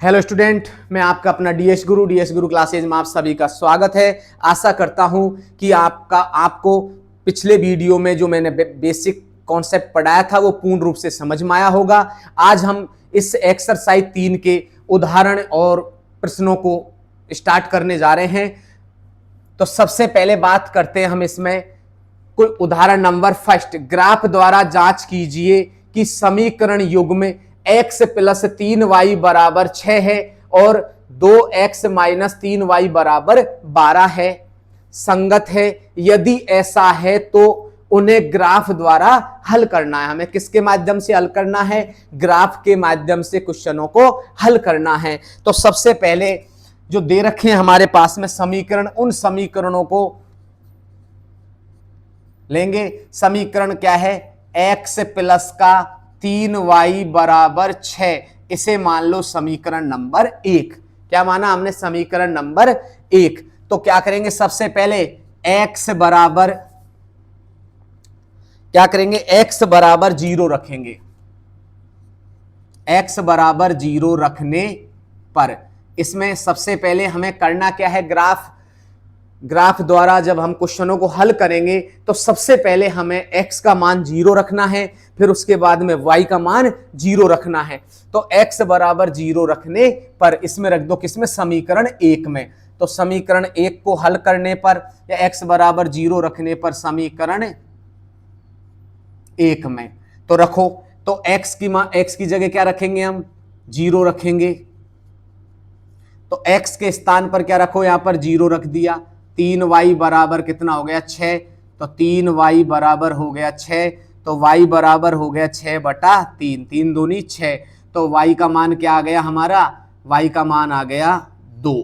Hello student, मैं आपका अपना डीएस गुरु क्लासेज में आप सभी का स्वागत है। आशा करता हूं कि आपको पिछले वीडियो में जो मैंने बेसिक कॉन्सेप्ट पढ़ाया था वो पूर्ण रूप से समझ में आया होगा। आज हम इस एक्सरसाइज 3 के उदाहरण और प्रश्नों को स्टार्ट करने जा रहे हैं। तो सबसे पहले बात करते हैं हम इसमें कोई उदाहरण नंबर फर्स्ट। ग्राफ द्वारा जांच कीजिए कि समीकरण युग्म x प्लस 3y बराबर 6 है और 2x माइनस 3y बराबर 12 है, संगत है। यदि ऐसा है तो उन्हें ग्राफ द्वारा हल करना है। हमें किसके माध्यम से हल करना है? ग्राफ के माध्यम से क्वेश्चनों को हल करना है। तो सबसे पहले जो दे रखे हैं हमारे पास में समीकरण, उन समीकरणों को लेंगे। समीकरण क्या है? x प्लस का 3y बराबर 6, इसे मान लो समीकरण नंबर 1। क्या माना हमने? समीकरण नंबर 1। तो क्या करेंगे? सबसे पहले x बराबर क्या करेंगे? x बराबर 0 रखेंगे। x बराबर 0 रखने पर इसमें सबसे पहले हमें करना क्या है? ग्राफ द्वारा जब हम क्वेश्चनों को हल करेंगे तो सबसे पहले हमें x का मान 0 रखना है, फिर उसके बाद में y का मान 0 रखना है। तो x बराबर 0 रखने पर इसमें रख दो, किसमें? समीकरण 1 में। तो समीकरण 1 को हल करने पर या x बराबर 0 रखने पर समीकरण 1 में तो रखो। तो x की जगह क्या रखेंगे? हम 0 रखेंगे। तो x के स्थान पर क्या रखो? यहां पर 0 रख दिया। 3y बराबर कितना हो गया? 6। तो 3y बराबर हो गया 6। तो y बराबर हो गया 6/3, 3 दूनी 6। तो y का मान क्या आ गया हमारा? y का मान आ गया 2।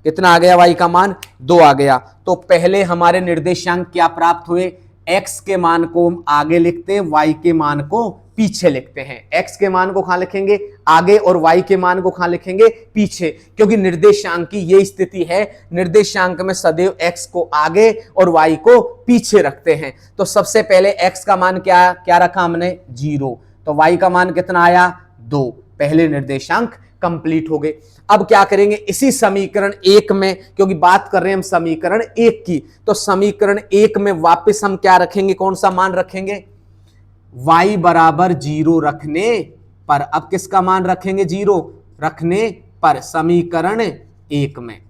कितना आ गया? y का मान 2 आ गया। तो पहले हमारे निर्देशांक क्या प्राप्त हुए? x के मान को हम आगे लिखते हैं, y के मान को पीछे लिखते हैं। x के मान को कहां लिखेंगे? आगे, और y के मान को कहां लिखेंगे? पीछे। क्योंकि निर्देशांक की ये स्थिति है, निर्देशांक में सदैव x को आगे और y को पीछे रखते हैं। तो सबसे पहले x का मान क्या रखा हमने? 0। तो y का मान कितना आया? 2। पहले निर्देशांक कंप्लीट हो गए। अब क्या करेंगे? इसी समीकरण 1 में, क्योंकि बात कर रहे हैं हम समीकरण 1 की, तो समीकरण 1 में वापस हम क्या रखेंगे? कौन सा मान रखेंगे? y बराबर 0 रखने पर। अब किसका मान रखेंगे? 0 रखने पर समीकरण 1 में।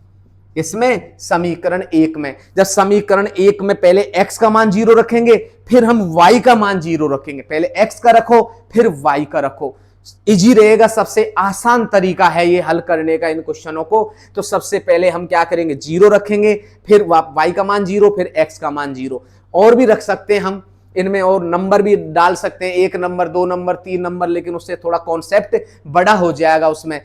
इसमें समीकरण 1 में जब समीकरण 1 में पहले x का मान 0 रखेंगे, फिर हम y का मान 0 रखेंगे। पहले x का रखो, फिर y का रखो। इजी रहेगा, सबसे आसान तरीका है ये हल करने का इन क्वेश्चनों को। तो सबसे पहले हम क्या करेंगे? 0 रखेंगे, फिर y का मान 0, फिर x का मान 0। और भी रख सकते हैं हम इनमें, और नंबर भी डाल सकते हैं, 1 नंबर, 2 नंबर, 3 नंबर, लेकिन उससे थोड़ा कॉन्सेप्ट बड़ा हो जाएगा, उसमें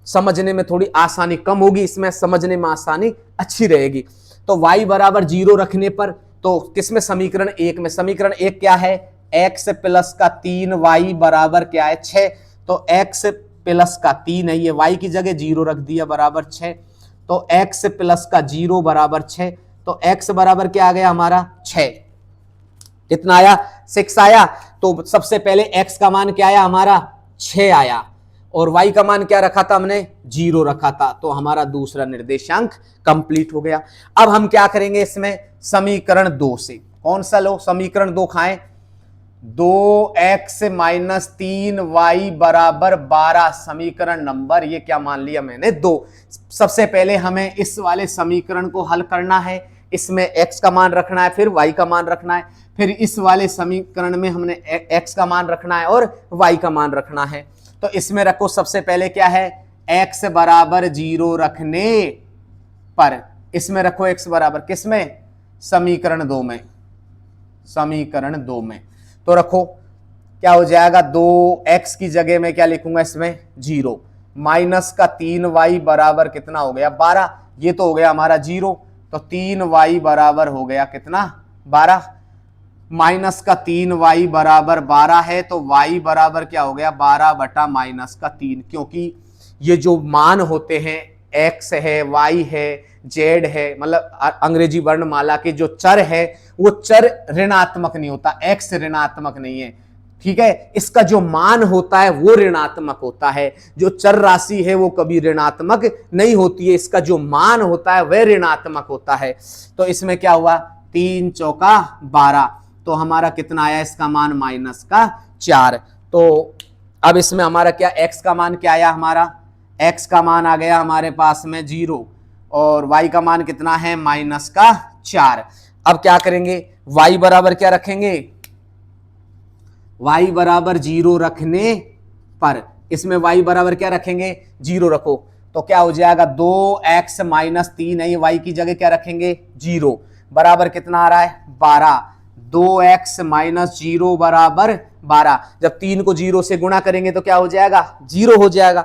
समझने में थोड़ी आसानी कम होगी, इसमें समझने में आसानी अच्छी रहेगी। तो y बराबर 0 रखने पर, तो किसमें? समीकरण 1 में। समीकरण 1 क्या है? x प्लस का 3y बराबर क्या है? 6। तो x प्लस का 3 है, ये y की जगह 0 रख दिया, बराबर 6। तो x प्लस का 0 बराबर 6। तो x बराबर क्या आ गया हमारा? 6। कितना आया? 6 आया। तो सबसे पहले x का मान क्या आया हमारा? 6 आया, और y का मान क्या रखा था हमने? 0 रखा था। तो हमारा दूसरा निर्देशांक कंप्लीट हो गया। अब हम क्या करेंगे इसमें? समीकरण 2 से। कौन सा लो? समीकरण 2 खाएं। 2x माइनस 3y बराबर 12, समीकरण नंबर ये क्या मान लिया मैंने? 2। सबसे पहले हमें इस वाले समीकरण को हल करना है। इसमें x का मान रखना है, फिर y का मान रखना है, फिर इस वाले समीकरण में हमने x का मान रखना है और y का मान रखना है। तो इसमें रखो, सबसे पहले क्या है? x बराबर 0 रखने पर इसमें रखो x बराबर किसमें? समीकरण 2 में। समीकरण 2 में तो रखो, क्या हो जाएगा? 2x की जगह में क्या लिखूंगा इसमें? 0 माइनस का 3y बराबर कितना हो गया? 12। ये तो हो गया हमारा 0। तो 3y बराबर हो गया कितना? 12। माइनस का 3y बराबर 12 है, तो y बराबर क्या हो गया? 12 - माइनस का 3। क्योंकि ये जो मान होते हैं, x है, y है, z है, मतलब अंग्रेजी वर्णमाला के जो चर है, वो चर ऋणात्मक नहीं होता। x ऋणात्मक नहीं है, ठीक है। इसका जो मान होता है वो ऋणात्मक होता है, जो चर राशि है वो कभी ऋणात्मक नहीं होती है, इसका जो मान होता है वह ऋणात्मक होता है। तो इसमें क्या हुआ, 3 चौका 12, तो हमारा कितना आया इसका मान -4। तो अब इसमें हमारा क्या x का मान क्या आया, हमारा x का मान आ गया हमारे पास में 0 और y का मान कितना है -4। अब क्या करेंगे, y बराबर क्या रखेंगे, y बराबर 0 रखने पर इसमें y बराबर क्या रखेंगे, 0 रखो तो क्या हो जाएगा 2x - 3 है, y की जगह क्या रखेंगे 0, बराबर कितना आ रहा है 12। 2x - 0 बराबर 12। जब 3 को 0 से गुणा करेंगे तो क्या हो जाएगा 0 हो जाएगा।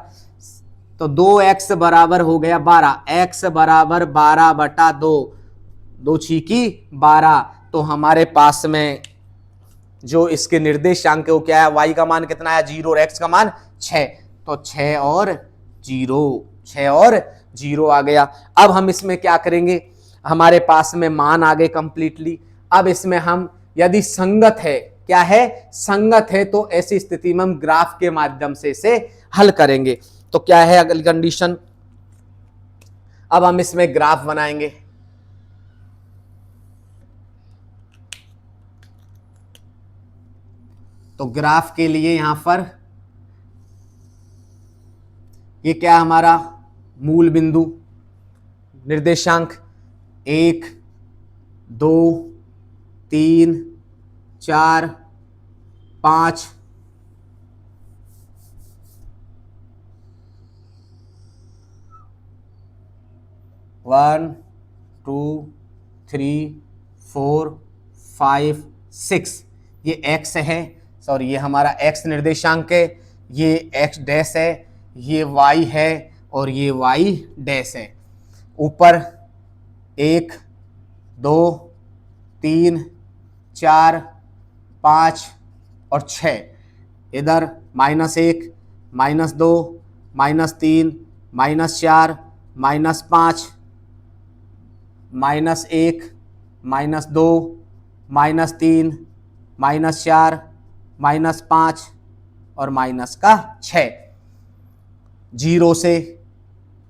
तो 2x बराबर हो गया 12, x बराबर 12/2, 2 छीकी 12। तो हमारे पास में जो इसके निर्देशांक है वो क्या है, y का मान कितना है 0 और x का मान 6, तो 6 और 0 आ गया। अब हम इसमें क्या करेंगे, हमारे पास में मान आ गए कंप्लीटली। अब इसमें हम यदि संगत है, क्या है संगत है, तो ऐसी स्थिति में हम ग्राफ के माध्यम से इसे हल करेंगे। तो क्या है अगली कंडीशन, अब हम इसमें ग्राफ बनाएंगे। तो ग्राफ के लिए यहां पर ये क्या हमारा मूल बिंदु, निर्देशांक 1 2 3 4 5 1 2 3 4 5 6, ये x है, सॉरी ये हमारा x निर्देशांक है, ये x डैश है, ये y है और ये y डैश है। ऊपर 1 2 3 4 5 और 6, इधर -1 -2 -3 -4 -5 -1 -2 -3 -4 -5 और -6। 0 से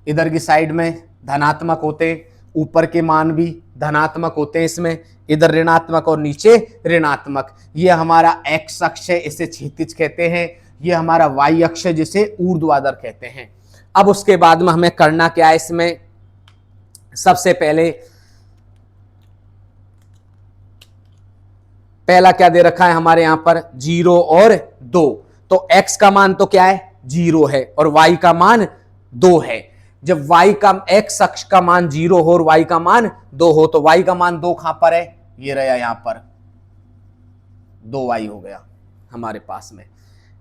इधर की साइड में धनात्मक होते, ऊपर के मान भी धनात्मक होते हैं इसमें, इधर ऋणात्मक और नीचे ऋणात्मक। ये हमारा x अक्ष है, इसे क्षैतिज कहते हैं, ये हमारा y अक्ष है जिसे ऊर्ध्वाधर कहते हैं। अब उसके बाद में हमें करना क्या है, इसमें सबसे पहला क्या दे रखा है हमारे यहां पर 0 और 2, तो x का मान तो क्या है 0 है और y का मान 2 है। जब y का x अक्ष का मान 0 हो और y का मान 2 हो तो y का मान 2 कहां पर है, ये रहा यहां पर 2y हो गया हमारे पास में।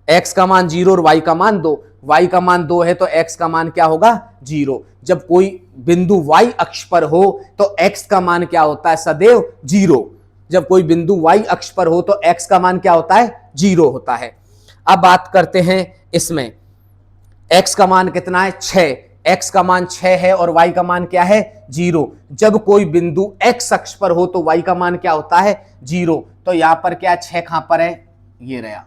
x का मान 0 और y का मान 2, y का मान 2 है तो x का मान क्या होगा 0। जब कोई बिंदु y अक्ष पर हो तो x का मान क्या होता है सदैव 0। जब कोई बिंदु y अक्ष पर हो तो x का मान क्या होता है 0 होता है। अब बात करते हैं इसमें, x का मान कितना है 6, x का मान 6 है और y का मान क्या है 0। जब कोई बिंदु x अक्ष पर हो तो y का मान क्या होता है 0, तो यहां पर क्या 6 कहां पर है, ये रहा,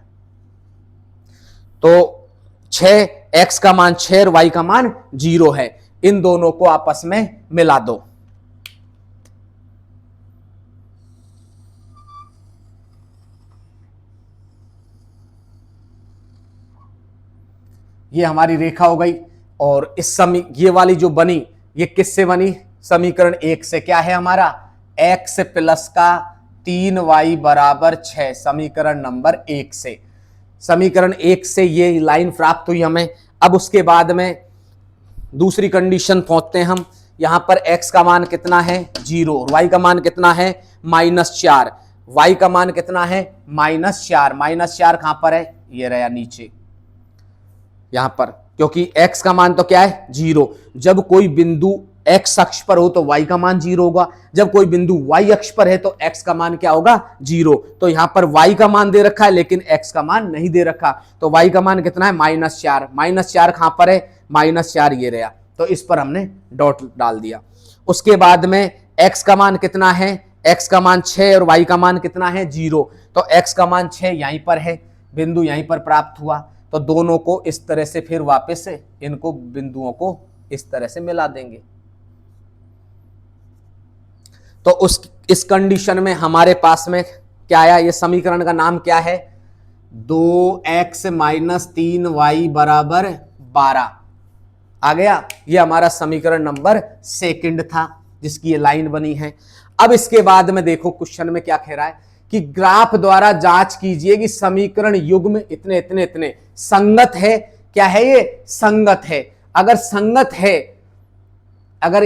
तो 6, x का मान 6 और y का मान 0 है। इन दोनों को आपस में मिला दो, ये हमारी रेखा हो गई। और इस ये वाली जो बनी ये किससे बनी, समीकरण 1 से, क्या है हमारा x प्लस का 3y बराबर 6, समीकरण नंबर 1 से। समीकरण 1 से ये लाइन प्राप्त हुई हमें। अब उसके बाद में दूसरी कंडीशन पहुंचते हैं हम। यहां पर x का मान कितना है 0 और y का मान कितना है -4, y का मान कितना है -4, -4 कहां पर है, ये रहा नीचे यहां पर, क्योंकि x का मान तो क्या है 0। जब कोई बिंदु x अक्ष पर हो तो y का मान 0 होगा, जब कोई बिंदु y अक्ष पर है तो x का मान क्या होगा 0। तो यहां पर y का मान दे रखा है लेकिन x का मान नहीं दे रखा, तो y का मान कितना है -4, -4 कहां पर है -4, ये रहा, तो इस पर हमने डॉट डाल दिया। उसके बाद में x का मान कितना है, x का मान 6 और y का मान कितना है 0, तो x का मान 6 यहीं पर है, बिंदु यहीं पर प्राप्त हुआ, तो दोनों को इस तरह से फिर वापस इनको बिंदुओं को इस तरह से मिला देंगे। तो इस कंडीशन में हमारे पास में क्या आया, ये समीकरण का नाम क्या है, 2x माइनस 3y बराबर 12 आ गया। ये हमारा समीकरण नंबर सेकंड था जिसकी ये लाइन बनी है। अब इसके बाद में देखो क्वेश्चन में क्या कह रहा है कि ग्राफ द्वारा जांच कीजिए कि समीकरण युग्म इतने इतने इतने संगत है। क्या है ये, संगत है। अगर संगत है, अगर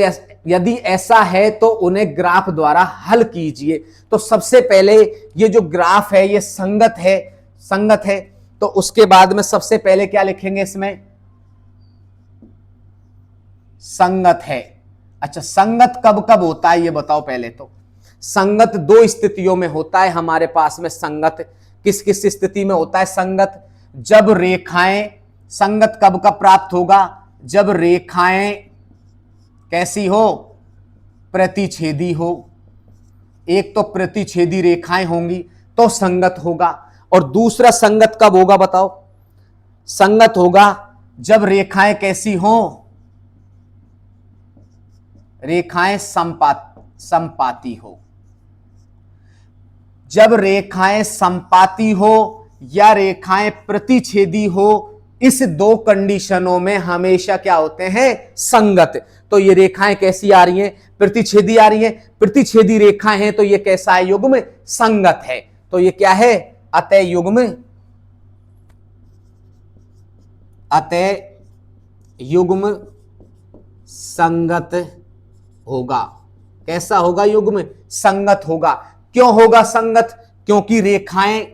यदि ऐसा है तो उन्हें ग्राफ द्वारा हल कीजिए। तो सबसे पहले ये जो ग्राफ है ये संगत है, संगत है, तो उसके बाद में सबसे पहले क्या लिखेंगे इसमें, संगत है। अच्छा, संगत कब कब होता है ये बताओ पहले तो। संगत दो स्थितियों में होता है हमारे पास में संगत। किस किस स्थिति में होता है संगत, जब रेखाएं, संगत कब कब प्राप्त होगा, जब रेखाएं कैसी हो, प्रतिच्छेदी हो। एक तो प्रतिच्छेदी रेखाएं होंगी तो संगत होगा, और दूसरा संगत कब होगा बताओ, संगत होगा जब रेखाएं कैसी हो, रेखाएं संपाती हो। जब रेखाएं संपाती हो या रेखाएं प्रतिच्छेदी हो, इस दो कंडीशनों में हमेशा क्या होते हैं, संगत। तो ये रेखाएं कैसी आ रही हैं, प्रतिच्छेदी आ रही हैं। प्रतिच्छेदी रेखाएं हैं तो ये कैसा है, युग्म संगत है। तो ये क्या है, अतः युग्म, अतः युग्म संगत होगा। कैसा होगा, युग्म संगत होगा। क्यों होगा संगत, क्योंकि रेखाएं,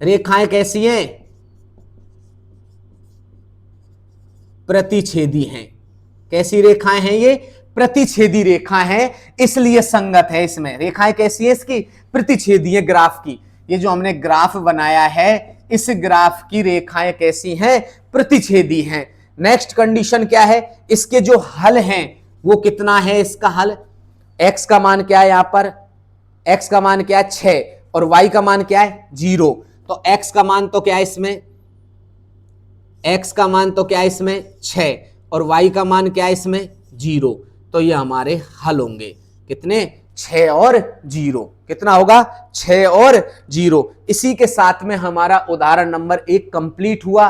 रेखाएं कैसी हैं, प्रतिच्छेदी हैं। कैसी रेखाएं हैं ये, प्रतिच्छेदी रेखा है, इसलिए संगत है। इसमें रेखाएं कैसी है, इसकी प्रतिच्छेदी है ग्राफ की। ये जो हमने ग्राफ बनाया है, इस ग्राफ की रेखाएं कैसी हैं, प्रतिच्छेदी हैं। नेक्स्ट कंडीशन क्या है, इसके जो हल हैं वो कितना है, इसका हल, x का मान क्या है, यहां पर x का मान क्या है 6 और y का मान क्या है 0। तो x का मान तो क्या है इसमें, x का मान तो क्या है इसमें 6 और y का मान क्या है इसमें 0। तो ये हमारे हल होंगे कितने, 6 और 0। कितना होगा, 6 और 0। इसी के साथ में हमारा उदाहरण नंबर 1 कंप्लीट हुआ।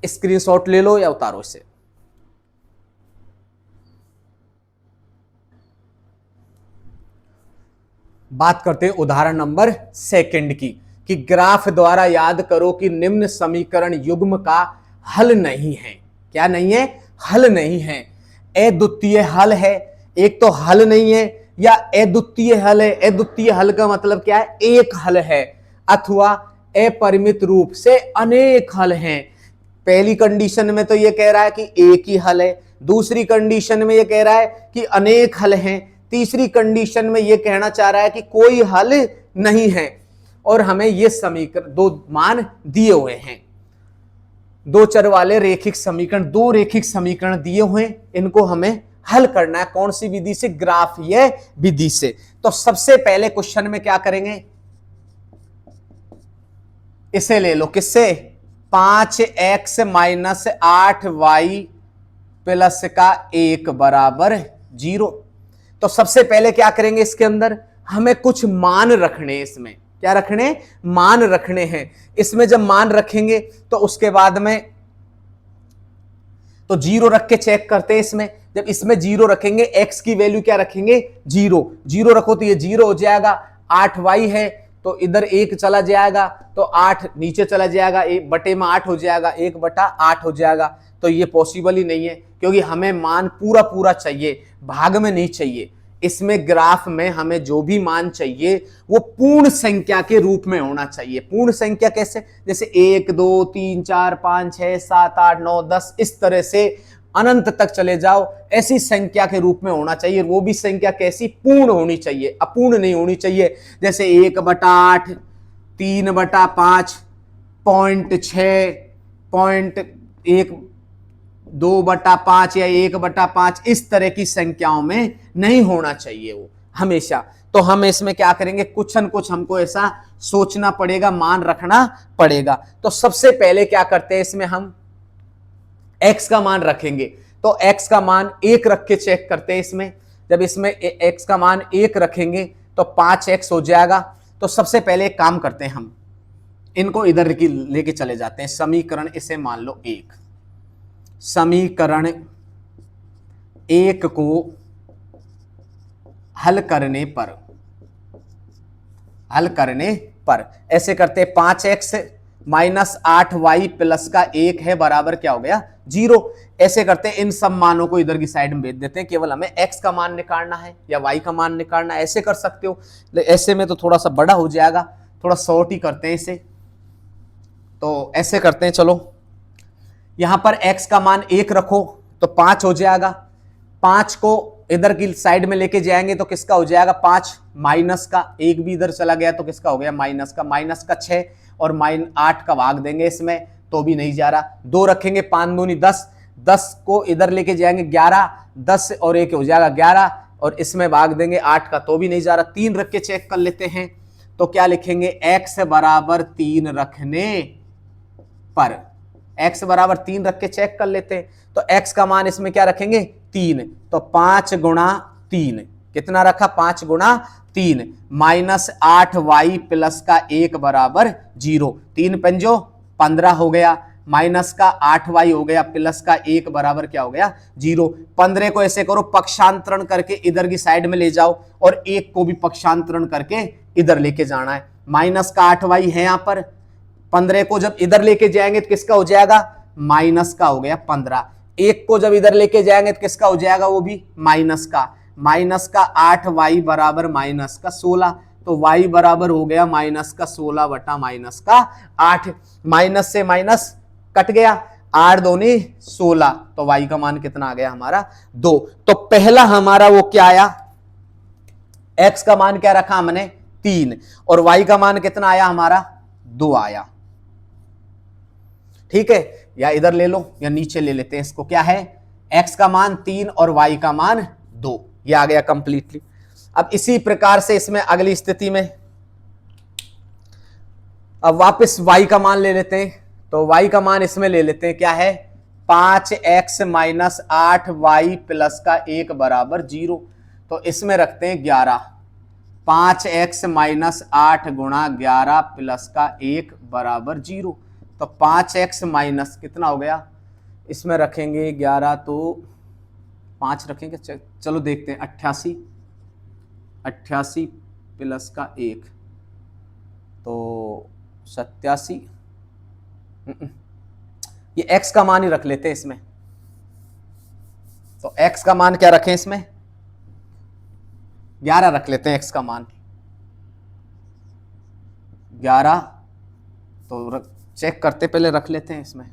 स्क्रीनशॉट ले लो या उतारो इसे। बात करते हैं उदाहरण नंबर सेकंड की, कि ग्राफ द्वारा याद करो कि निम्न समीकरण युग्म का हल नहीं है। क्या नहीं है, हल नहीं है। अद्वितीय हल है, एक तो हल नहीं है या अद्वितीय हल है। अद्वितीय हल का मतलब क्या है, एक हल है, अथवा अपरिमित रूप से अनेक हल हैं। पहली कंडीशन में तो ये कह रहा है कि एक ही हल है, दूसरी कंडीशन में ये कह रहा है कि अनेक हल हैं, तीसरी कंडीशन में ये कहना चाह रहा है कि कोई हल नहीं है। और हमें ये समीकरण, दो मान दिए हुए हैं, दो चर वाले रेखिक समीकरण, दो रेखिक समीकरण दिए हुए, इनको हमें हल करना है। कौन सी विधि से, ग्राफीय विधि से। तो सबसे पहले क्वेश्चन में क्या करेंगे, इसे ले लो, किससे, 5x माइनस 8y प्लस का 1 बराबर 0। तो सबसे पहले क्या करेंगे, इसके अंदर हमें कुछ मान रखने, इसमें क्या रखने, मान रखने हैं। इसमें जब मान रखेंगे तो उसके बाद में तो 0 रख के चेक करते हैं। इसमें जब इसमें 0 रखेंगे, x की वैल्यू क्या रखेंगे 0, 0 रखो तो ये 0 हो जाएगा। 8y है तो इधर 1 चला जाएगा, तो 8 नीचे चला जाएगा, 1 बटे में 8 हो जाएगा, 1 बटा 8 हो जाएगा। तो ये पॉसिबल ही नहीं है, क्योंकि हमें मान पूरा पूरा चाहिए, भाग में नहीं चाहिए। इसमें ग्राफ में हमें जो भी मान चाहिए वो पूर्ण संख्या के रूप में होना चाहिए। पूर्ण संख्या कैसे, जैसे 1 2 3 4 5 6 7 8 9 10, इस तरह से अनंत तक चले जाओ, ऐसी संख्या के रूप में होना चाहिए। वो भी संख्या कैसी, पूर्ण होनी चाहिए, अपूर्ण नहीं होनी चाहिए। जैसे 1/8, 3/5, 0.6, 0.1, 2/5 या 1/5, इस तरह की संख्याओं में नहीं होना चाहिए वो। हमेशा। तो हम इसमें क्या करेंगे, कुछ न कुछ हमको ऐसा सोचना पड़ेगा, मान रखना पड़ेगा। तो सबसे पहले क्या करते हैं, इसमें हम x का मान रखेंगे। तो x का मान 1 रख के चेक करते हैं इसमें। जब इसमें x का मान 1 रखेंगे तो 5x हो जाएगा। तो सबसे पहले एक काम करते हैं, हम इनको इधर लेके चले जाते हैं। समीकरण इसे मान लो 1, समीकरण 1 को हल करने पर ऐसे करते, 5x माइनस 8y प्लस का 1 है बराबर क्या हो गया, 0। ऐसे करते इन सब मानों को इधर की साइड में भेज देते हैं, केवल हमें x का मान निकालना है या y का मान निकालना है। ऐसे कर सकते हो, ऐसे में तो थोड़ा सा बड़ा हो जाएगा, थोड़ा शॉर्ट ही करते हैं इसे। तो ऐसे करते हैं, चलो यहां पर x का मान 1 रखो तो 5 हो जाएगा। 5 को इधर की साइड में लेके जाएंगे तो किसका हो जाएगा, 5 माइनस का, 1 भी इधर चला गया तो किसका हो गया, माइनस का 6 और -8 का भाग देंगे इसमें तो भी नहीं जा रहा। 2 रखेंगे, 5 दूनी 10, 10 को इधर लेके जाएंगे 11, 10 और 1 हो जाएगा 11 और इसमें भाग देंगे 8 का तो भी नहीं जा रहा। 3 रख के चेक कर लेते हैं, तो क्या लिखेंगे, x बराबर 3 रखने पर, x बराबर 3 रख के चेक कर लेते हैं। तो x का मान इसमें क्या रखेंगे, 3, तो 5 गुणा 3 कितना रखा, 5 गुणा 3 माइनस 8y प्लस का 1 बराबर 0। 3 पंजो 15 हो गया, माइनस का 8y हो गया प्लस का 1 बराबर क्या हो गया, 0। 15 को ऐसे करो, पक्षांतरण करके इधर की साइड में ले जाओ और 1 को भी पक्षांतरण करके इधर लेके जाना है। माइनस का 8y है यहां पर, 15 को जब इधर लेके जाएंगे तो किसका हो जाएगा, माइनस का हो गया 15। 1 को जब इधर लेके जाएंगे तो किसका हो जाएगा, वो भी माइनस का 8y बराबर माइनस का 16। तो y बराबर हो गया माइनस का 16 बटा माइनस का 8। माइनस से माइनस कट गया, 8 दूनी 16, तो y का मान कितना आ गया हमारा, 2। तो पहला हमारा वो क्या आया, x का मान क्या रखा हमने, 3 और y का मान कितना आया हमारा, 2 आया। ठीक है, या इधर ले लो या नीचे ले लेते हैं इसको, क्या है, x का मान 3 और y का मान 2, ये आ गया कंप्लीटली। अब इसी प्रकार से इसमें अगली स्थिति में अब वापस y का मान ले लेते हैं। तो y का मान इसमें ले लेते हैं, क्या है, 5x माइनस 8y प्लस का 1 बराबर 0। तो इसमें रखते हैं 11, 5x माइनस 8 गुणा 11 प्लस का 1 बराबर 0। तो 5x माइनस कितना हो गया, इसमें रखेंगे 11 तो 5 रखेंगे, चलो देखते हैं, 88 प्लस का 1 तो 87। ये x का मान ही रख लेते हैं इसमें। तो x का मान क्या रखें इसमें, 11 रख लेते हैं x का मान 11। तो चेक करते पहले रख लेते हैं इसमें,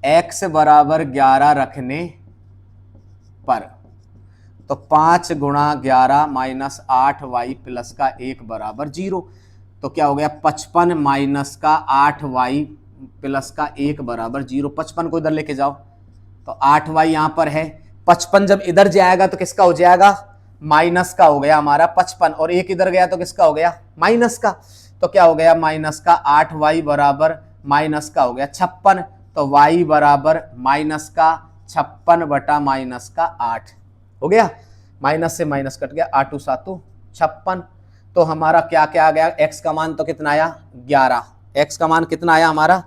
x बराबर 11 रखने पर, तो 5 गुणा 11 माइनस 8y प्लस का 1 बराबर 0। तो क्या हो गया, 55 माइनस का 8y प्लस का 1 बराबर 0। 55 को इधर लेके जाओ तो 8y यहां पर है, 55 जब इधर जाएगा तो किसका हो जाएगा, माइनस का हो गया हमारा 55 और 1 इधर गया तो किसका हो गया, माइनस का। तो क्या हो गया, माइनस का 8y बराबर माइनस का हो गया 56। तो y बराबर माइनस का 56 बटा माइनस का 8 हो गया, माइनस से माइनस कट गया, 8 7 56। तो हमारा क्या क्या आ गया, x का मान तो कितना आया, 11। x का मान कितना आया हमारा,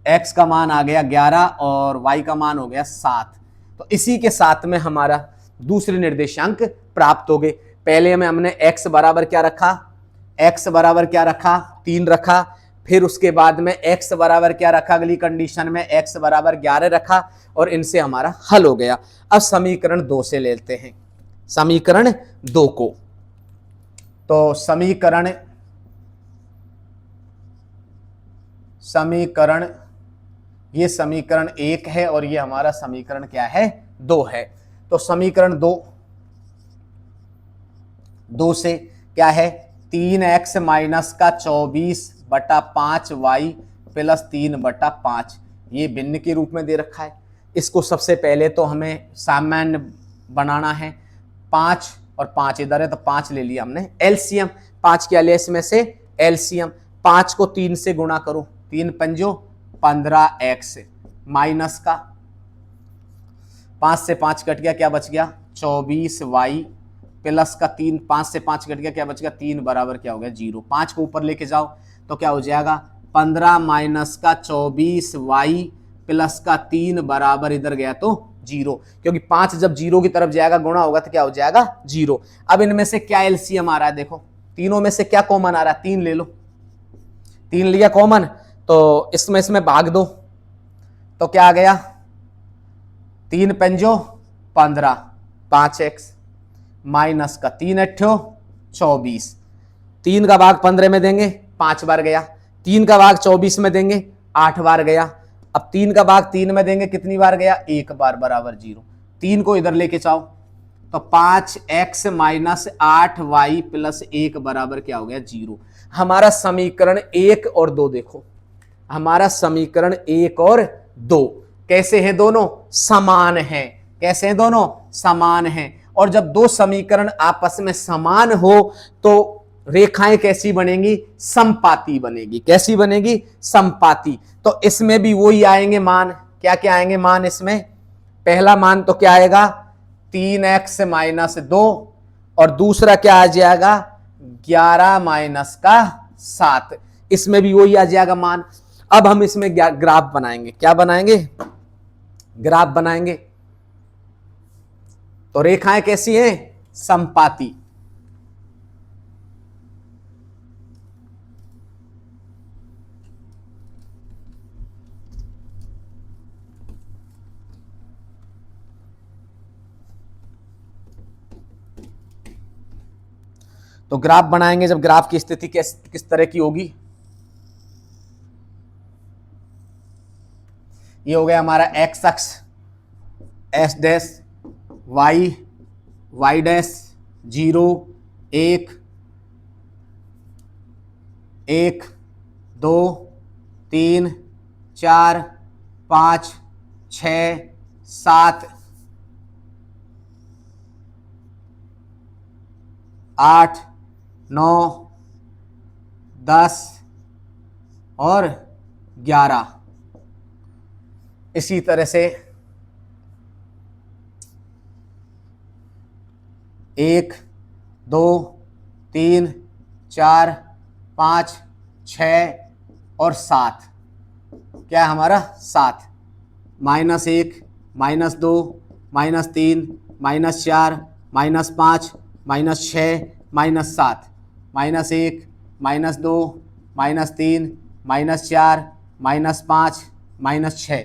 x का मान आ गया 11 और y का मान हो गया 7। तो इसी के साथ में हमारा दूसरे निर्देशांक प्राप्त हो गए। पहले में हमने x बराबर क्या रखा, x बराबर क्या रखा, 3 रखा। फिर उसके बाद में x बराबर क्या रखा, अगली कंडीशन में x बराबर 11 रखा और इनसे हमारा हल हो गया। अब समीकरण 2 से लेते हैं, समीकरण 2 को। तो समीकरण ये समीकरण 1 है और ये हमारा समीकरण क्या है, 2 है। तो समीकरण 2 से क्या है, 3x माइनस का 24 बटा 5y प्लस 3 बटा 5, ये भिन्न के रूप में दे रखा है। इसको सबसे पहले तो हमें सामान्य बनाना है। 5 और 5 इधर है तो 5 ले लिया हमने। एलसीएम 5 क्या लिया इसमें से एलसीएम। 5 को 3 से गुणा करो, 3 पंजो 15x माइनस का 5 से 5 कट गया, क्या बच गया 24y प्लस का 3, 5 से 5 कट गया, क्या बच गया 3 बराबर क्या हो गया 0। 5 को ऊपर लेके जाओ तो क्या हो जाएगा 15 माइनस का 24y प्लस का 3 बराबर इधर गया तो 0, क्योंकि 5 जब 0 की तरफ जाएगा गुणा होगा तो क्या हो जाएगा 0। अब इनमें से क्या एलसीएम आ रहा है, देखो तीनों में से क्या कॉमन आ रहा है, 3 ले लो, 3 लिया कॉमन तो इसमें भाग दो तो क्या आ गया 3 पंजो 15 5x माइनस का 3 अट्ठो 24, 3 का भाग 15 में देंगे 5 बार गया, 3 का भाग 24 में देंगे 8 बार गया, अब 3 का भाग 3 में देंगे कितनी बार गया 1 बार बराबर 0। 3 को इधर लेके जाओ तो 5x माइनस 8y प्लस 1 बराबर क्या हो गया 0। हमारा समीकरण 1 और 2 देखो, हमारा समीकरण 1 और 2 कैसे हैं, दोनों समान हैं। कैसे हैं, दोनों समान हैं। और जब दो समीकरण आपस में समान हो तो रेखाएं कैसी बनेंगी, समपाती बनेगी। कैसी बनेगी, समपाती। तो इसमें भी वही आएंगे मान, क्या क्या आएंगे मान इसमें, पहला मान तो क्या आएगा 3x माइनस 2 और दूसरा क्या आ जाएगा 11 माइनस का 7, इसमें भी वही आ जाएगा मान। अब हम इसमें ग्राफ बनाएंगे, क्या बनाएंगे, ग्राफ बनाएंगे। तो रेखाएं कैसी हैं, समपाती। तो ग्राफ बनाएंगे, जब ग्राफ की स्थिति किस तरह की होगी, ये हो गया हमारा एक्स अक्ष एस डैश, वाई डैश 0 1 1 2 3 4 5 6 7 8 9 10 और 11। इसी तरह से 1 2 3 4 5 6 और 7, क्या है हमारा 7, -1 -2 -3 -4 -5 -6 -7 -1 -2 -3 -4 -5 -6,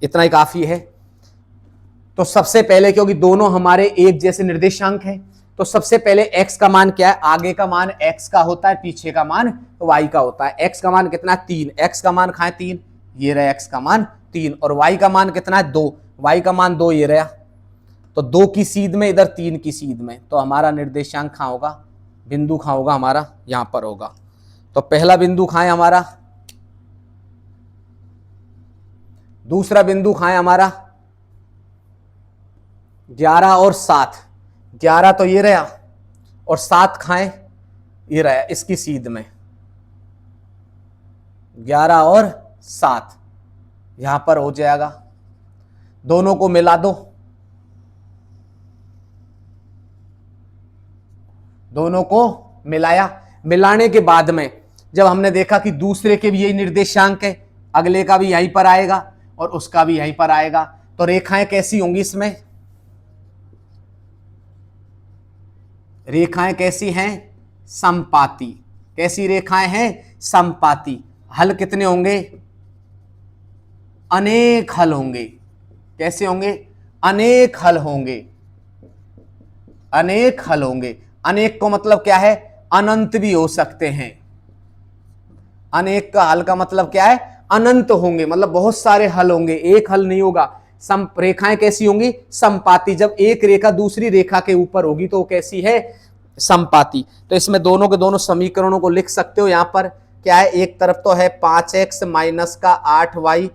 इतना ही काफी है। तो सबसे पहले क्योंकि दोनों हमारे एक जैसे निर्देशांक हैं तो सबसे पहले x का मान क्या है, आगे का मान x का होता है, पीछे का मान y का होता है। x का मान कितना है 3, x का मान खाए 3, ये रहा x का मान 3, और y का मान कितना है 2, y का मान 2, ये रहा। तो 2 की सीध में, इधर 3 की सीध में, तो हमारा निर्देशांक कहाँ होगा, बिंदु कहाँ होगा हमारा, यहां पर होगा। तो पहला बिंदु कहाँ है हमारा, दूसरा बिंदु कहाँ है हमारा 11 और 7, 11 तो ये रहा और 7 खाएं ये रहा, इसकी सीध में 11 और 7 यहां पर हो जाएगा। दोनों को मिला दो, दोनों को मिलाया, मिलाने के बाद में जब हमने देखा कि दूसरे के भी यही निर्देशांक है, अगले का भी यहीं पर आएगा और उसका भी यहीं पर आएगा, तो रेखाएं कैसी होंगी इसमें, रेखाएं कैसी हैं, समपाती। कैसी रेखाएं हैं, समपाती। हल कितने होंगे, अनेक हल होंगे। कैसे होंगे, अनेक हल होंगे, अनेक हल होंगे। अनेक को मतलब क्या है, अनंत भी हो सकते हैं। अनेक का हल का मतलब क्या है, अनंत होंगे, मतलब बहुत सारे हल होंगे, एक हल नहीं होगा। रेखाएं कैसी होंगी, समपाती। जब एक रेखा दूसरी रेखा के ऊपर होगी तो वो कैसी है, समपाती। तो इसमें दोनों के दोनों समीकरणों को लिख सकते हो। यहां पर क्या है, एक तरफ तो है 5x माइनस का 8y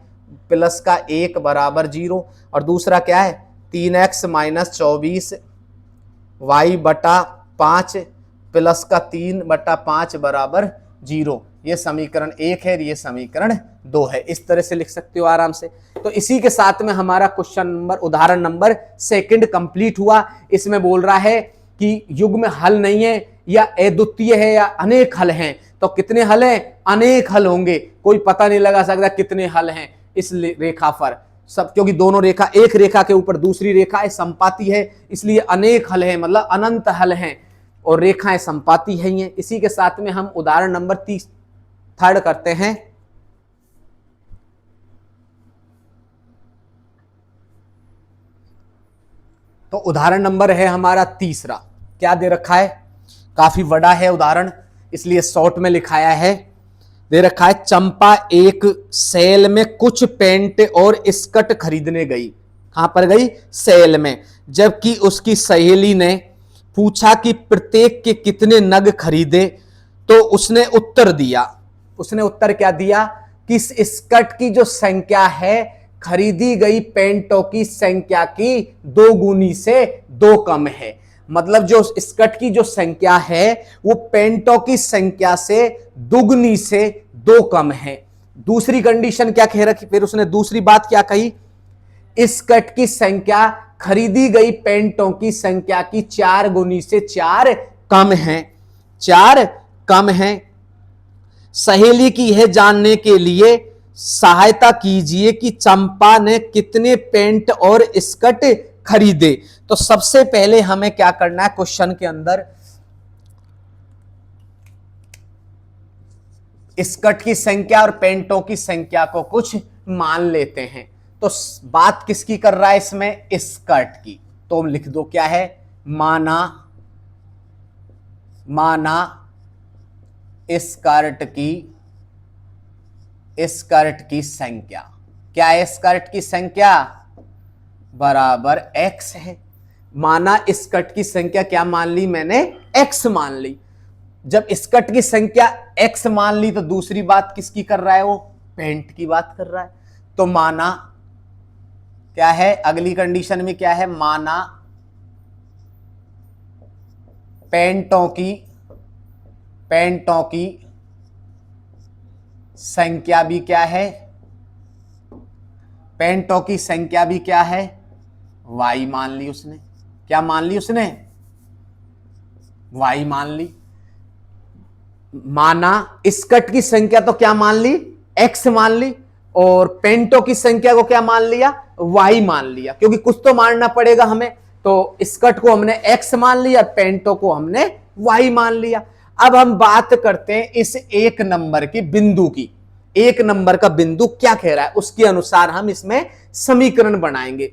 प्लस का 1 बराबर 0, और दूसरा क्या है 3x माइनस 24 y बटा 5 प्लस का 3/5 बराबर 0। ये समीकरण 1 है, ये समीकरण 2 है। इस तरह से लिख सकते हो आराम से। तो इसी के साथ में हमारा क्वेश्चन नंबर, उदाहरण नंबर 2 कंप्लीट हुआ। इसमें बोल रहा है कि युग्म हल नहीं है या अद्वितीय है या अनेक हल हैं। तो कितने हल हैं? अनेक हल होंगे। कोई पता नहीं लगा सकता कितने हल हैं इस रेखा पर सब, क्योंकि दोनों रेखा, एक रेखा के ऊपर दूसरी रेखा संपाती है, इसलिए अनेक हल है, मतलब अनंत हल हैं और रेखाएं संपाती है। इसी के साथ में हम उदाहरण नंबर 3 करते हैं। तो उदाहरण नंबर है हमारा 3। क्या दे रखा है? काफी बड़ा है उदाहरण, इसलिए शॉर्ट में लिखाया है। दे रखा है, चंपा एक सेल में कुछ पेंट और स्कर्ट खरीदने गई। कहां पर गई? सेल में। जबकि उसकी सहेली ने पूछा कि प्रत्येक के कितने नग खरीदे, तो उसने उत्तर दिया। उसने उत्तर क्या दिया? कि इस स्कर्ट की जो संख्या है खरीदी गई पेंटों की संख्या की 2 गुनी से 2 कम है। मतलब जो स्कर्ट की जो संख्या है वो पेंटों की संख्या से दुगनी से 2 कम है। दूसरी कंडीशन क्या कह रखी? फिर उसने दूसरी बात क्या कही? स्कर्ट की संख्या खरीदी गई पेंटों की संख्या की 4 गुनी से 4 कम है। 4 कम है। सहेली की यह जानने के लिए सहायता कीजिए कि चंपा ने कितने पेंट और स्कर्ट खरीदे। तो सबसे पहले हमें क्या करना है क्वेश्चन के अंदर? स्कर्ट की संख्या और पेंटों की संख्या को कुछ मान लेते हैं। तो बात किसकी कर रहा है इसमें? स्कर्ट की। तो लिख दो क्या है? माना स्कर्ट की संख्या। क्या है स्कर्ट की संख्या? बराबर x है। माना स्कर्ट की संख्या क्या मान ली मैंने? x मान ली। जब स्कर्ट की संख्या x मान ली तो दूसरी बात किसकी कर रहा है? वो पेंट की बात कर रहा है। तो माना क्या है? अगली कंडीशन में क्या है? माना पेंटों की संख्या भी क्या है? पेंटों की संख्या भी क्या है? y मान ली उसने। क्या मान ली उसने? y मान ली। माना स्कर्ट की संख्या तो क्या मान ली? x मान ली। और पेंटों की संख्या को क्या मान लिया? y मान लिया। क्योंकि कुछ तो मानना पड़ेगा हमें। तो स्कर्ट को हमने x मान लिया, पेंटों को हमने y मान लिया। अब हम बात करते हैं इस 1 नंबर के बिंदु की। 1 नंबर का बिंदु क्या कह रहा है उसके अनुसार हम इसमें समीकरण बनाएंगे।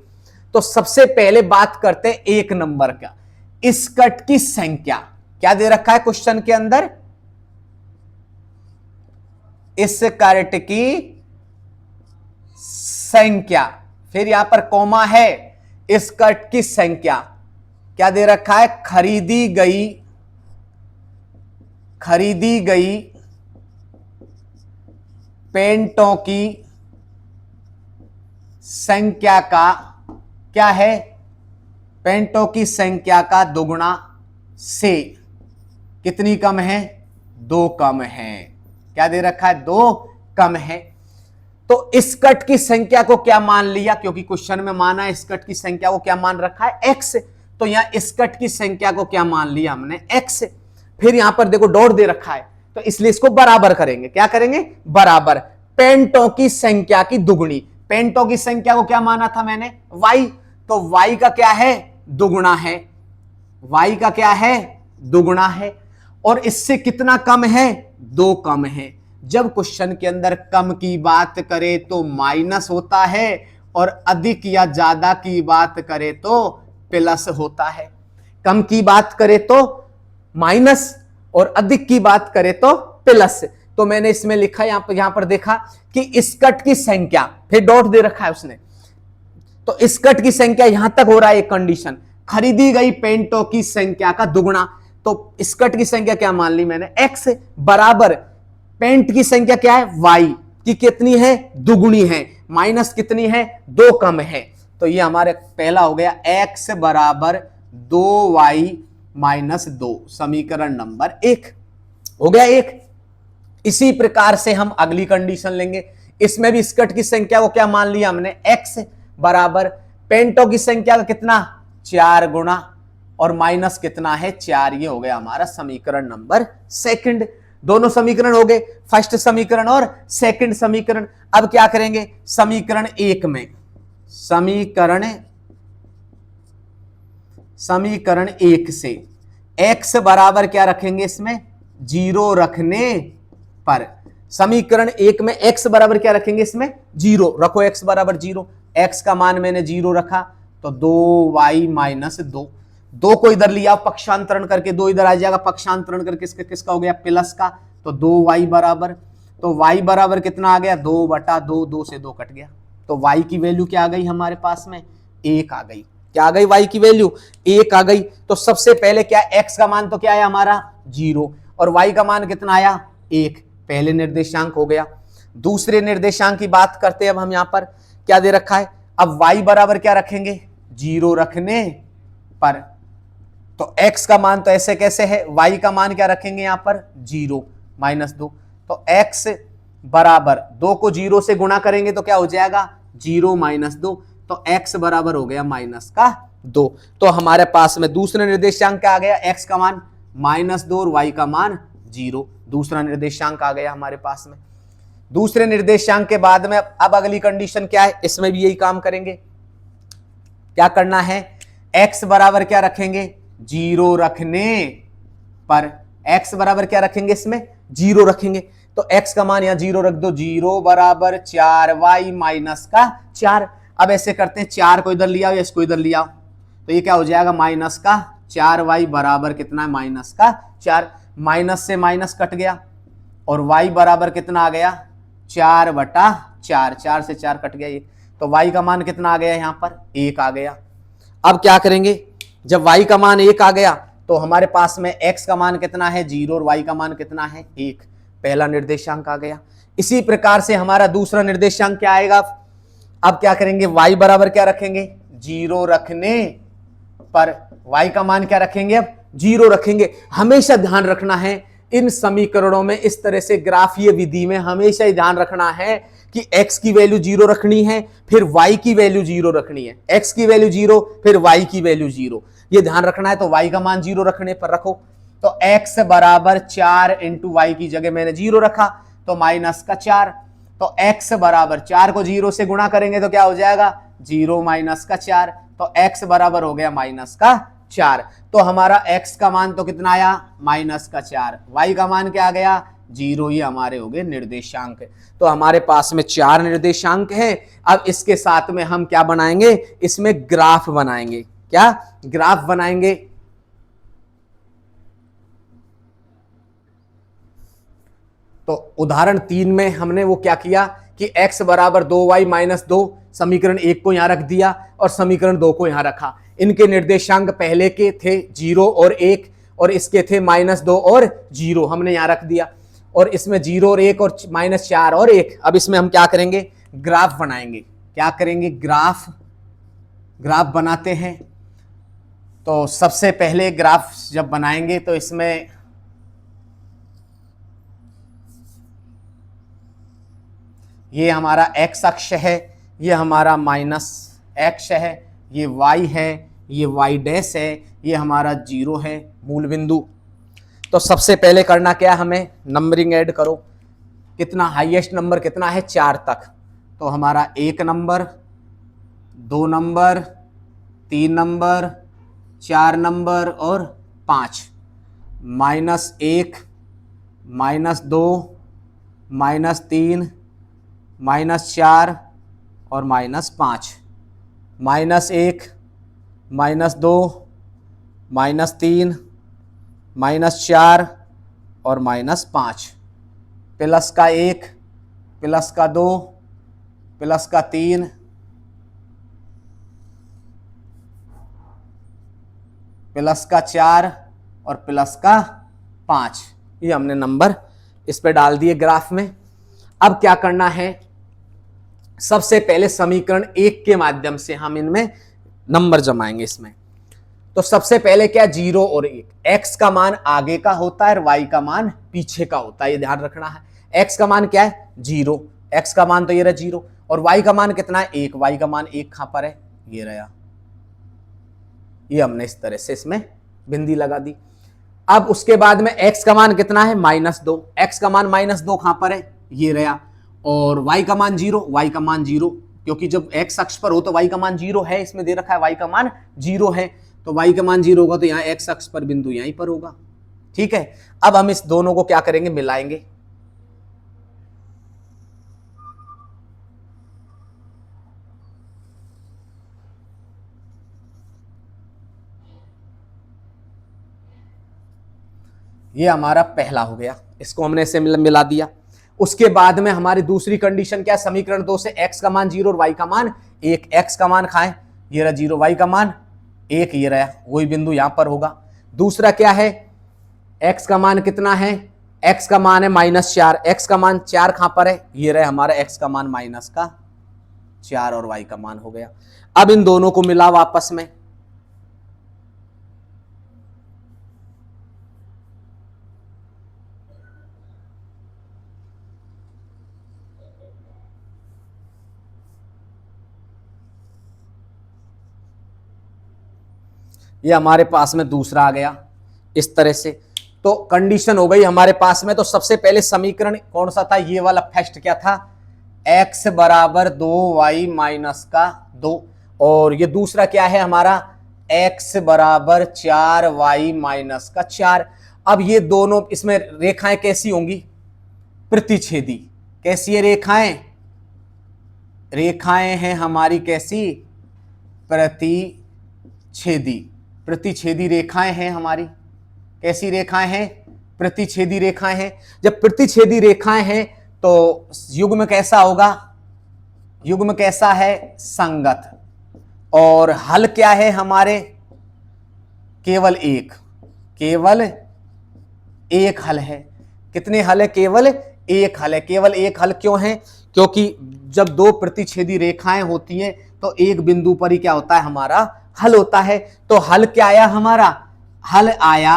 तो सबसे पहले बात करते हैं 1 नंबर का। स्कर्ट की संख्या क्या दे रखा है क्वेश्चन के अंदर? स्कर्ट की संख्या, फिर यहां पर कॉमा है, स्कर्ट की संख्या क्या दे रखा है? खरीदी गई पेंटों की संख्या का क्या है? पेंटों की संख्या का दुगुना से कितनी कम है? 2 कम है। क्या दे रखा है? 2 कम है। तो स्कर्ट की संख्या को क्या मान लिया? क्योंकि क्वेश्चन में माना है स्कर्ट की संख्या को क्या मान रखा है? x। तो यहां स्कर्ट की संख्या को क्या मान लिया हमने? x। फिर यहां पर देखो डॉट दे रखा है, तो इसलिए इसको बराबर करेंगे। क्या करेंगे? बराबर पेंटों की संख्या की दुगुनी। पेंटों की संख्या को क्या माना था मैंने? y। तो y का क्या है? दुगुना है। y का क्या है? दुगुना है। और इससे कितना कम है? 2 कम है। जब क्वेश्चन के अंदर कम की बात करे तो माइनस होता है और अधिक या ज्यादा की बात करे तो प्लस होता है। कम की बात करे तो माइनस और अधिक की बात करे तो प्लस। तो मैंने इसमें लिखा यहां पर देखा कि स्कर्ट की संख्या, फिर डॉट दे रखा है उसने। तो स्कर्ट की संख्या यहां तक हो रहा है एक कंडीशन, खरीदी गई पेंटों की संख्या का दुगुना। तो स्कर्ट की संख्या क्या मान ली मैंने? x बराबर पेंट की संख्या क्या है? y की कितनी है? दुगुनी है। माइनस कितनी है? 2 कम है। तो ये हमारे पहला हो गया x बराबर 2y माइनस 2, समीकरण नंबर 1 हो गया। एक इसी प्रकार से हम अगली कंडीशन लेंगे, इसमें भी स्कर्ट की संख्या को क्या मान लिया हमने, x बराबर पेंटो की संख्या का कितना 4 गुना और माइनस कितना है 4, ये हो गया हमारा समीकरण नंबर सेकंड। दोनों समीकरण हो गए, फर्स्ट समीकरण और सेकंड समीकरण। अब क्या करेंगे, समीकरण 1 में समीकरण 1 से x बराबर क्या रखेंगे, इसमें 0 रखने पर, समीकरण 1 में x बराबर क्या रखेंगे, इसमें 0 रखो, x बराबर 0, x का मान मैंने 0 रखा तो 2y माइनस 2, 2 को इधर लिया पक्षांतरण करके, 2 इधर आ जाएगा पक्षांतरण करके, इसका किसका हो गया प्लस का, तो 2y बराबर, तो y बराबर कितना आ गया 2/2, 2 से 2 कट गया, तो y की वैल्यू क्या आ गई हमारे पास में 1 आ गई। क्या आ गई, y की वैल्यू 1 आ गई। तो सबसे पहले क्या, x का मान तो क्या आया हमारा 0 और y का मान कितना आया 1, पहले निर्देशांक हो गया। दूसरे निर्देशांक की बात करते हैं अब हम, यहां पर क्या दे रखा है, अब y बराबर क्या रखेंगे 0 रखने पर, तो x का मान तो ऐसे कैसे है, y का मान क्या रखेंगे यहां पर 0 माइनस 2, तो x बराबर 2 को 0 से गुणा करेंगे तो क्या हो जाएगा 0 माइनस 2, तो x बराबर हो गया माइनस का 2। तो हमारे पास में दूसरा निर्देशांक क्या आ गया, x का मान -2 और y का मान 0, दूसरा निर्देशांक आ गया हमारे पास में। दूसरे निर्देशांक के बाद में अब अगली कंडीशन क्या है, इसमें भी यही काम करेंगे। क्या करना है, x बराबर क्या रखेंगे 0 रखने पर, x बराबर क्या रखेंगे, इसमें 0 रखेंगे, तो x का मान यहां 0 रख दो, 0 बराबर 4y माइनस का 4। अब ऐसे करते हैं, 4 को इधर लिया या इसको इधर लिया, तो ये क्या हो जाएगा माइनस का 4y बराबर कितना है माइनस का 4, माइनस से माइनस कट गया और y बराबर कितना आ गया 4/4, 4 से 4 कट गया ये, तो y का मान कितना आ गया यहां पर 1 आ गया। अब क्या करेंगे, जब y का मान 1 आ गया तो हमारे पास में x का मान कितना है 0 और y का मान कितना है 1, पहला निर्देशांक आ गया। इसी प्रकार से हमारा दूसरा निर्देशांक क्या आएगा, अब क्या करेंगे, y बराबर क्या रखेंगे 0 रखने पर, y का मान क्या रखेंगे अब 0 रखेंगे। हमेशा ध्यान रखना है इन समीकरणों में, इस तरह से ग्राफीय विधि में हमेशा ही ध्यान रखना है कि x की वैल्यू 0 रखनी है, फिर y की वैल्यू 0 रखनी है, x की वैल्यू 0 फिर y की वैल्यू 0, ये ध्यान रखना है। तो y का मान 0 रखने पर रखो, तो x बराबर 4 इंटू y की जगह मैंने 0 रखा तो माइनस का 4, तो x बराबर 4 को 0 से गुणा करेंगे तो क्या हो जाएगा 0 माइनस का 4, तो x बराबर हो गया माइनस का 4। तो हमारा x का मान तो कितना आया माइनस का 4, y का मान क्या आ गया 0, ये हमारे हो गए निर्देशांक। तो हमारे पास में 4 निर्देशांक है। अब इसके साथ में हम क्या बनाएंगे, इसमें ग्राफ बनाएंगे। क्या ग्राफ बनाएंगे, तो उदाहरण 3 में हमने वो क्या किया कि x बराबर 2y माइनस 2, समीकरण 1 को यहां रख दिया और समीकरण 2 को यहां रखा। इनके निर्देशांक पहले के थे 0 और 1 और इसके थे -2 और 0, हमने यहां रख दिया, और इसमें 0 और 1 और -4 और 1। अब इसमें हम क्या करेंगे, ग्राफ बनाएंगे। क्या करेंगे, ग्राफ बनाते हैं। तो सबसे पहले ग्राफ जब बनाएंगे तो इसमें ये हमारा x अक्ष है, ये हमारा -x है, ये y है, ये y डैश है, ये हमारा 0 है मूल बिंदु। तो सबसे पहले करना क्या, हमें नंबरिंग ऐड करो, कितना हाईएस्ट नंबर कितना है 4 तक, तो हमारा 1 नंबर 2 नंबर 3 नंबर 4 नंबर और 5, -1 -2 -3 -4 और -5, -1 -2 -3 -4 और -5, प्लस का 1 प्लस का 2 प्लस का 3 प्लस का 4 और प्लस का 5, ये हमने नंबर इस पे डाल दिए ग्राफ में। अब क्या करना है, सबसे पहले समीकरण 1 के माध्यम से हम इनमें नंबर जमाएंगे। इसमें तो सबसे पहले क्या, 0 और 1। x का मान आगे का होता है और y का मान पीछे का होता है, ये ध्यान रखना है। x का मान क्या है, 0। x का मान तो ये रहा 0, और y का मान कितना है, 1। y का मान 1 कहां पर है, ये रहा। ये हमने इस तरह से इसमें बिंदी लगा दी। अब उसके बाद में x का मान कितना है, -2। x का मान -2 कहां पर है, ये रहा। और y का मान 0, y का मान 0, क्योंकि जब x अक्ष पर हो तो y का मान 0 है, इसमें दे रखा है y का मान 0 है, तो y का मान 0 होगा तो यहाँ x अक्ष पर बिंदु यहीं पर होगा। ठीक है, अब हम इस दोनों को क्या करेंगे, मिलाएंगे। ये हमारा पहला हो गया, इसको हमने ऐसे मिला दिया। उसके बाद में हमारी दूसरी कंडीशन क्या है, समीकरण 2 से x का मान 0 और y का मान 1। x का मान खाएं, ये रहा 0, y का मान 1, ये रहा, वही बिंदु यहां पर होगा। दूसरा क्या है, x का मान कितना है, x का मान है -4। x का मान 4 कहां पर है, ये रहा हमारा x का मान -4 और y का मान हो गया। अब इन दोनों को मिलाओ आपस में, ये हमारे पास में दूसरा आ गया इस तरह से। तो कंडीशन हो गई हमारे पास में। तो सबसे पहले समीकरण कौन सा था, ये वाला फर्स्ट क्या था, x बराबर 2y माइनस का 2, और ये दूसरा क्या है हमारा, x बराबर 4y माइनस का 4। अब ये दोनों इसमें रेखाएं कैसी होंगी, प्रतिच्छेदी। कैसी है रेखाएं, रेखाएं हैं हमारी कैसी, प्रतिच्छेदी। प्रतिच्छेदी रेखाएं हैं हमारी, कैसी रेखाएं हैं, प्रतिच्छेदी रेखाएं हैं। जब प्रतिच्छेदी रेखाएं हैं तो युग्म कैसा होगा, युग्म कैसा है, संगत। और हल क्या है हमारे, केवल एक, केवल एक हल है। कितने हल है, केवल एक हल है। केवल एक हल क्यों है, क्योंकि जब दो प्रतिच्छेदी रेखाएं होती हैं तो एक बिंदु पर ही क्या होता है, हमारा हल होता है। तो हल क्या आया हमारा, हल आया,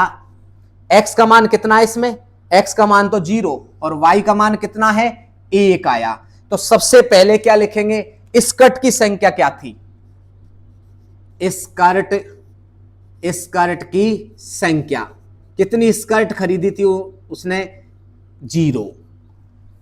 x का मान कितना है इसमें, x का मान तो 0 और y का मान कितना है, 1 आया। तो सबसे पहले क्या लिखेंगे, स्कर्ट की संख्या क्या थी, स्कर्ट, स्कर्ट की संख्या कितनी, स्कर्ट खरीदी थी उसने 0।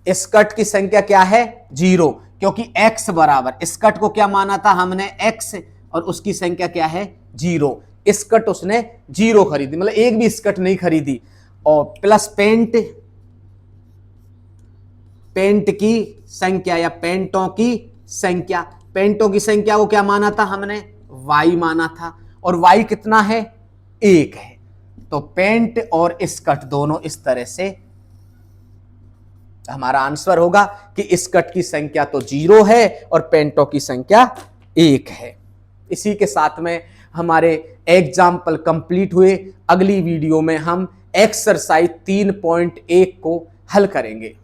स्कर्ट की संख्या क्या है, 0, क्योंकि x बराबर, स्कर्ट को क्या माना था हमने, x, और उसकी संख्या क्या है, 0। स्कर्ट उसने 0 खरीदी, मतलब एक भी स्कर्ट नहीं खरीदी। और प्लस पेंट, पेंट की संख्या या पेंटों की संख्या। पेंटों की संख्या को क्या माना था हमने, y माना था, और y कितना है, 1 है। तो पेंट और स्कर्ट दोनों इस तरह से हमारा आंसर होगा कि स्कर्ट की संख्या तो 0 है और पेंटों की संख्या 1 है। इसी के साथ में हमारे एग्जाम्पल कंप्लीट हुए। अगली वीडियो में हम एक्सरसाइज 3.1 को हल करेंगे।